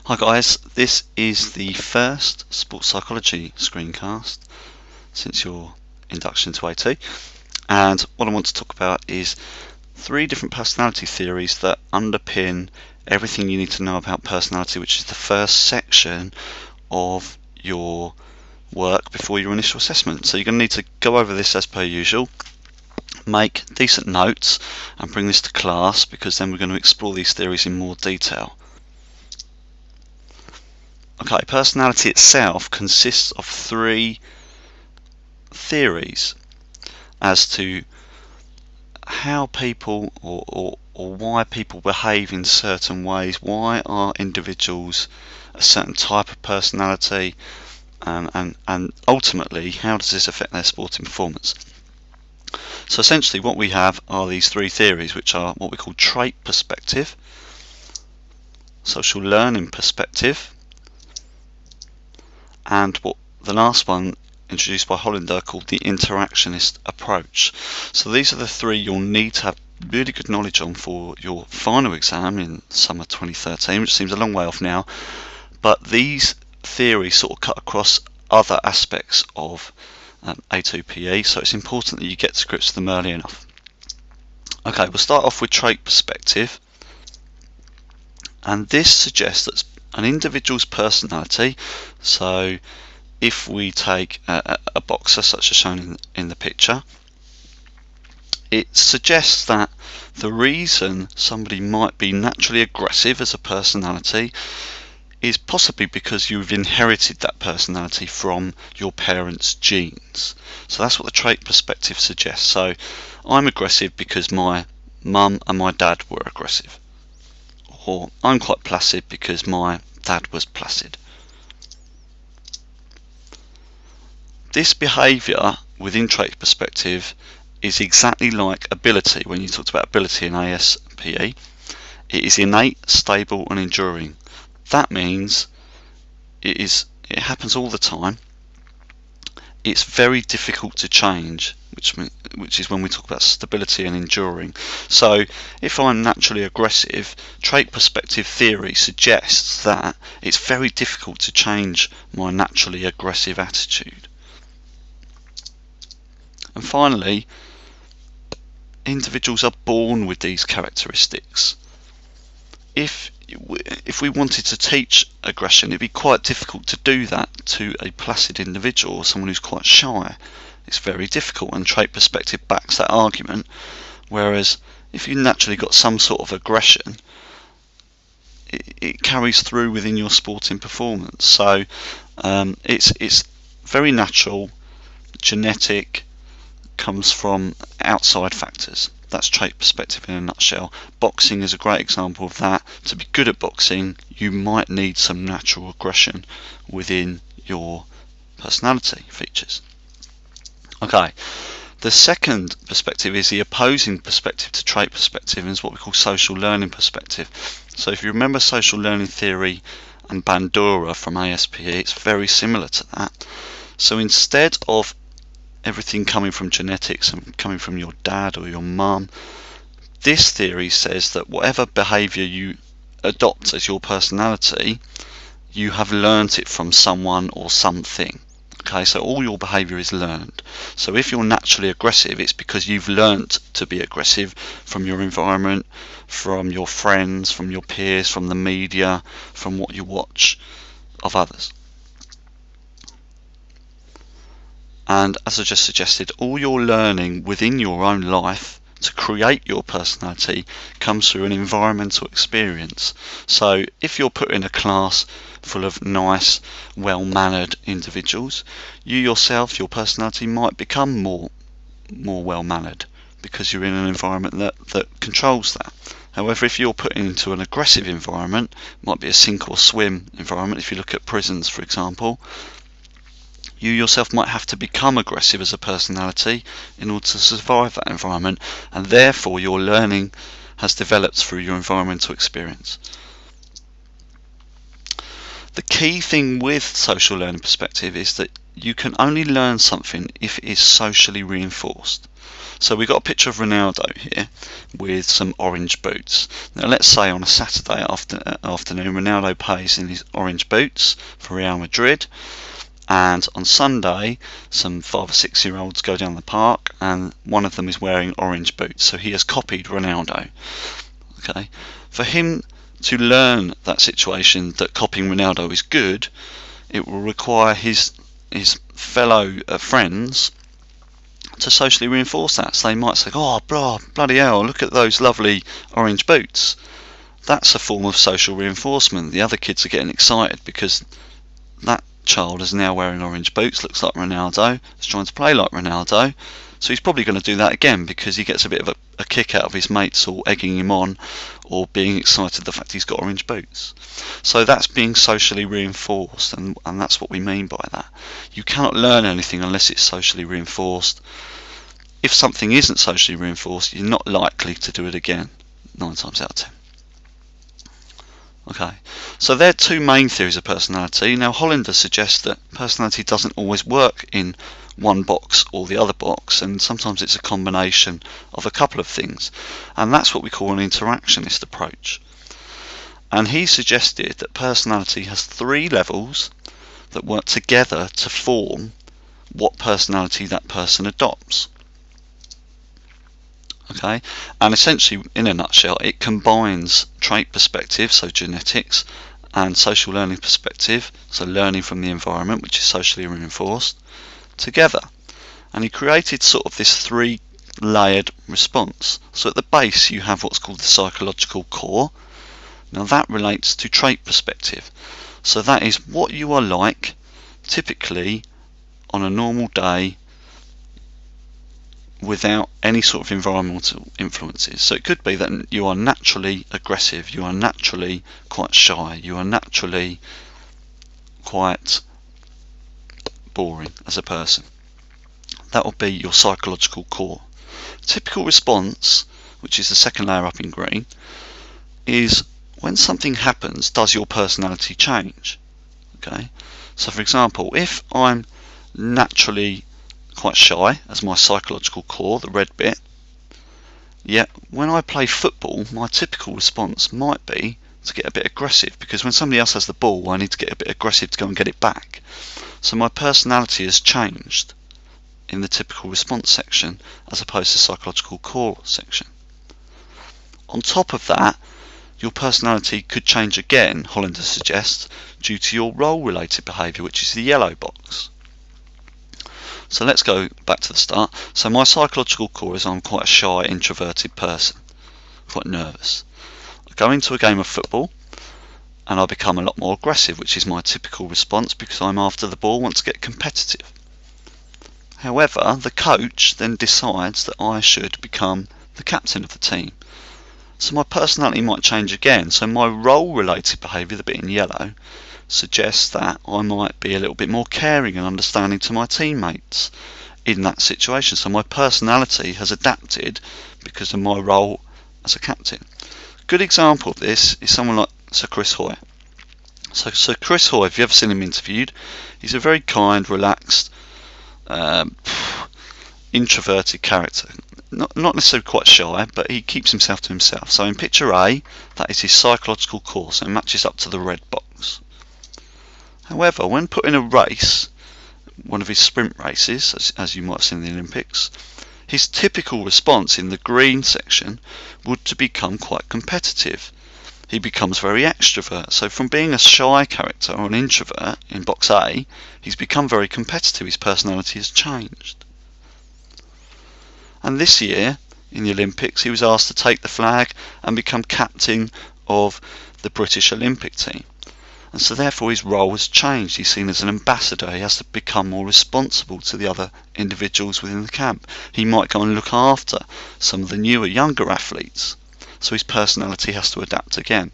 Hi guys, this is the first sports psychology screencast since your induction to AT, and what I want to talk about is 3 different personality theories that underpin everything you need to know about personality, which is the first section of your work before your initial assessment. So you're going to need to go over this as per usual, make decent notes and bring this to class, because then we're going to explore these theories in more detail. Okay, personality itself consists of 3 theories as to how people or why people behave in certain ways. Why are individuals a certain type of personality, and ultimately how does this affect their sporting performance? So essentially what we have are these 3 theories, which are what we call trait perspective, social learning perspective, and what the last one, introduced by Hollander, called the interactionist approach. So these are the 3 you'll need to have really good knowledge on for your final exam in summer 2013, which seems a long way off now, but these theories sort of cut across other aspects of A2PE, so it's important that you get to grips with them early enough. Okay, we'll start off with trait perspective, and this suggests that an individual's personality, so if we take a boxer such as shown in the picture, it suggests that the reason somebody might be naturally aggressive as a personality is possibly because you've inherited that personality from your parents' genes. So that's what the trait perspective suggests. So I'm aggressive because my mum and my dad were aggressive, or I'm quite placid because my dad was placid. This behaviour within trait perspective is exactly like ability. When you talked about ability in ASPE, it is innate, stable and enduring. That means it happens all the time. It's very difficult to change, which is when we talk about stability and enduring. So if I'm naturally aggressive, trait perspective theory suggests that it's very difficult to change my naturally aggressive attitude. And finally, individuals are born with these characteristics. If we wanted to teach aggression, it'd be quite difficult to do that to a placid individual or someone who's quite shy. It's very difficult, and trait perspective backs that argument. Whereas if you naturally got some sort of aggression, it carries through within your sporting performance. So it's very natural, genetic, comes from outside factors. That's trait perspective in a nutshell. Boxing is a great example of that. To be good at boxing, you might need some natural aggression within your personality features. Okay, the second perspective is the opposing perspective to trait perspective, and is what we call social learning perspective. So if you remember social learning theory and Bandura from ASPE, it's very similar to that. So instead of everything coming from genetics and coming from your dad or your mum, this theory says that whatever behaviour you adopt as your personality, you have learnt it from someone or something. Okay, so all your behaviour is learned. So if you're naturally aggressive, it's because you've learnt to be aggressive from your environment, from your friends, from your peers, from the media, from what you watch of others. And as I just suggested, all your learning within your own life to create your personality comes through an environmental experience. So if you're put in a class full of nice, well-mannered individuals, you yourself, your personality might become more well-mannered because you're in an environment that controls that. However, if you're put into an aggressive environment, it might be a sink or swim environment. If you look at prisons, for example, you yourself might have to become aggressive as a personality in order to survive that environment, and therefore your learning has developed through your environmental experience. The key thing with social learning perspective is that you can only learn something if it is socially reinforced. So we've got a picture of Ronaldo here with some orange boots. Now let's say on a Saturday afternoon Ronaldo plays in his orange boots for Real Madrid, and on Sunday some 5 or 6 year olds go down the park and one of them is wearing orange boots, so he has copied Ronaldo. Okay, for him to learn that situation, that copying Ronaldo is good, it will require his fellow friends to socially reinforce that. So they might say, oh bloody hell, look at those lovely orange boots. That's a form of social reinforcement. The other kids are getting excited because that child is now wearing orange boots, looks like Ronaldo, is trying to play like Ronaldo, so he's probably going to do that again because he gets a bit of a kick out of his mates or egging him on or being excited the fact he's got orange boots. So that's being socially reinforced, and that's what we mean by that. You cannot learn anything unless it's socially reinforced. If something isn't socially reinforced, you're not likely to do it again 9 times out of 10. Okay, so there are two main theories of personality. Now Hollander suggests that personality doesn't always work in one box or the other box, and sometimes it's a combination of a couple of things, and that's what we call an interactionist approach. And he suggested that personality has 3 levels that work together to form what personality that person adopts. Okay, and essentially, in a nutshell, it combines trait perspective, so genetics, and social learning perspective, so learning from the environment, which is socially reinforced, together. And he created sort of this 3-layered response. So at the base you have what's called the psychological core. Now that relates to trait perspective. So that is what you are like typically on a normal day without any sort of environmental influences. So it could be that you are naturally aggressive, you are naturally quite shy, you are naturally quite boring as a person. That will be your psychological core. Typical response, which is the second layer up in green, is when something happens, does your personality change? Okay, so for example, if I'm naturally quite shy as my psychological core, the red bit, yet when I play football, my typical response might be to get a bit aggressive, because when somebody else has the ball, I need to get a bit aggressive to go and get it back. So my personality has changed in the typical response section as opposed to psychological core section. On top of that, your personality could change again, Hollander suggests, due to your role-related behaviour, which is the yellow box. So let's go back to the start. So my psychological core is I'm quite a shy, introverted person, quite nervous. I go into a game of football and I become a lot more aggressive, which is my typical response because I'm after the ball, want to get competitive. However, the coach then decides that I should become the captain of the team. So my personality might change again. So my role-related behaviour, the bit in yellow, suggests that I might be a little bit more caring and understanding to my teammates in that situation. So my personality has adapted because of my role as a captain. Good example of this is someone like Sir Chris Hoy. So Sir Chris Hoy, if you've ever seen him interviewed, he's a very kind, relaxed, introverted character. Not necessarily quite shy, but he keeps himself to himself. So in picture A, that is his psychological core, so it matches up to the red box. However, when put in a race, one of his sprint races, as you might have seen in the Olympics, his typical response in the green section would to become quite competitive. He becomes very extrovert. So from being a shy character or an introvert in box A, he's become very competitive. His personality has changed. And this year, in the Olympics, he was asked to take the flag and become captain of the British Olympic team. And so therefore his role has changed. He's seen as an ambassador. He has to become more responsible to the other individuals within the camp. He might go and look after some of the newer, younger athletes. So his personality has to adapt again.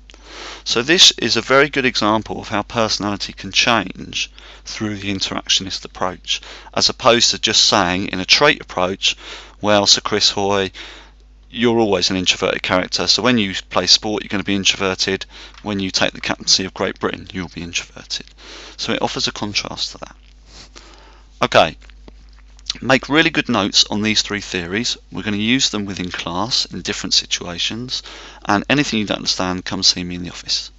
So this is a very good example of how personality can change through the interactionist approach, as opposed to just saying in a trait approach, well, Sir Chris Hoy, you're always an introverted character, so when you play sport you're going to be introverted, when you take the captaincy of Great Britain you'll be introverted. So it offers a contrast to that. Okay, make really good notes on these three theories. We're going to use them within class in different situations, and anything you don't understand, come see me in the office.